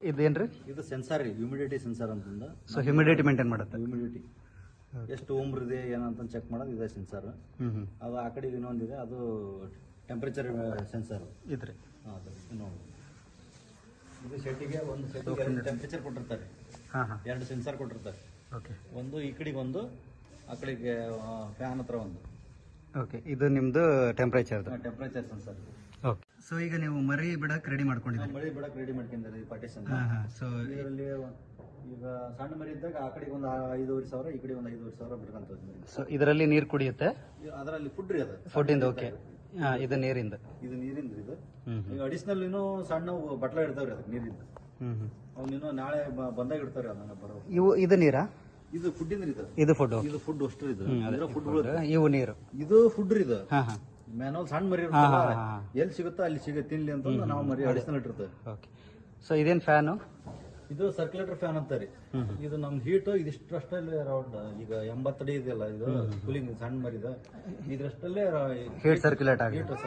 ಇದೇನ್ರಿ? ಇದು ಸೆನ್ಸಾರ್ ರೀ, ಹ್ಯೂಮಿಡಿಟಿ ಸೆನ್ಸಾರ್ ಅಂತಂದ. ಸೊ ಹ್ಯೂಮಿಡಿಟಿ ಮೇಂಟೈನ್ ಮಾಡುತ್ತೆ. ಹ್ಯೂಮಿಡಿಟಿ ಎಷ್ಟು ಉಮ್ರಿದೆ ಏನಂತ ಚೆಕ್ ಮಾಡೋದು ಇದೆ ಸೆನ್ಸಾರ್. ಅದು ಆ ಕಡೆ ಇನ್ನೊಂದಿದೆ, ಅದು ಟೆಂಪರೇಚರ್ ಸೆನ್ಸಾರ್ ಇದ್ರಿ. ಅದು ಇನ್ನೊಂದು ಇದು ಸೆಟ್ಟಿಗೆ ಒಂದು ಸೆಟ್ಟಿಗೆ ಟೆಂಪರೇಚರ್ ಕೊಟ್ಟಿರ್ತಾರೆ. ಎರಡು ಸೆನ್ಸಾರ್ ಕೊಟ್ಟಿರ್ತಾರೆ. ಓಕೆ, ಒಂದು ಈ ಕಡೆಗೆ ಒಂದು, ಆ ಕಡೆಗೆ ಫ್ಯಾನ್ ಹತ್ರ ಒಂದು. ಓಕೆ, ಇದು ನಿಮ್ದು ಟೆಂಪರೇಚರ್ ಸೆನ್ಸಾರ್. ಓಕೆ, ಸೊ ಈಗ ನೀವು ಮರಿ ಬಿಡಕ್ಕೆ ರೆಡಿ ಮಾಡ್ಕೊಂಡಿದ್ದೀರಿ. ಮಳಿ ಬಿಡಕ್ಕೆ ರೆಡಿ ಮಾಡ್ಕೊಂಡಿದ್ದಾರೆ ಈ ಪಾರ್ಟಿಷನ್. ಸೊ ಇದರಲ್ಲಿ ಈಗ ಸಣ್ಣ ಮರಿ ಇದ್ದಾಗ ಆ ಕಡೆಗೆ ಒಂದು 5,500, ಈ ಕಡೆ ಒಂದು 5,500 ಬಿಡ್ಕೊಂತ. ಸೊ ಇದರಲ್ಲಿ ನೀರು ಕುಡಿಯುತ್ತೆ. ಅದರಲ್ಲಿ ಫುಡ್ ರೀ, ಅದು ಫುಡ್ಡಿಂದ. ಓಕೆ, ಇದು ನೀರಿಂದ. ಇದು ನೀರಿಂದ. ಇದು ಈಗ ಅಡಿಷನಲ್ ಇನ್ನೂ ಸಣ್ಣ ಬಟ್ಲ ಇಡ್ತಾವ್ರಿ ಅದಕ್ಕೆ ನೀರಿಂದ. ಅವ್ನು ಇನ್ನೂ ನಾಳೆ ಬಂದಾಗ ಇಡ್ತಾವ್ರಿ ಅದನ್ನ ಬರೋ. ಇದು ನೀರಾ? ಇದು ಫುಡ್ ಇಂದ್ರಿ. ಇದು ಫುಡ್. ಇದು ಫುಡ್ ಅಷ್ಟು. ಇದು ಫುಡ್. ಇವು ನೀರು. ಇದು ಫುಡ್ ರೀ. ಇದು ಮ್ಯಾನುವಲ್ ಸಣ್ಣ ಮರಿ ಇರ್ತಲ್ಲ, ಎಲ್ಲಿ ಸಿಗುತ್ತೋ ಅಲ್ಲಿ ತಿನ್ಲಿ ಅಂತ ನಾವು ಮರಿ ಅಡಿಷನಲ್ ಇಟ್ಟಿರ್ತೇವೆ. ಓಕೆ, ಸೊ ಇದೇನು ಫ್ಯಾನು? ಇದು ಸರ್ಕ್ಯುಲೇಟರ್ ಫ್ಯಾನ್ ಅಂತಾರೆ. ಇದು ನಮ್ ಹೀಟ್ ಇದಿಷ್ಟರಲ್ಲಿ ಅರೌಂಡ್ ಈಗ 80 ಅಡಿ ಇದೆಯಲ್ಲ, ಇದು ಕೂಲಿಂಗ್ ಸಣ್ಣ ಮರಿದ ಇದ್ರಷ್ಟಲ್ಲೇ ಹೀಟ್ ಸರ್ಕ್ಯುಲೇಟ್ ಆಗಿದೆ.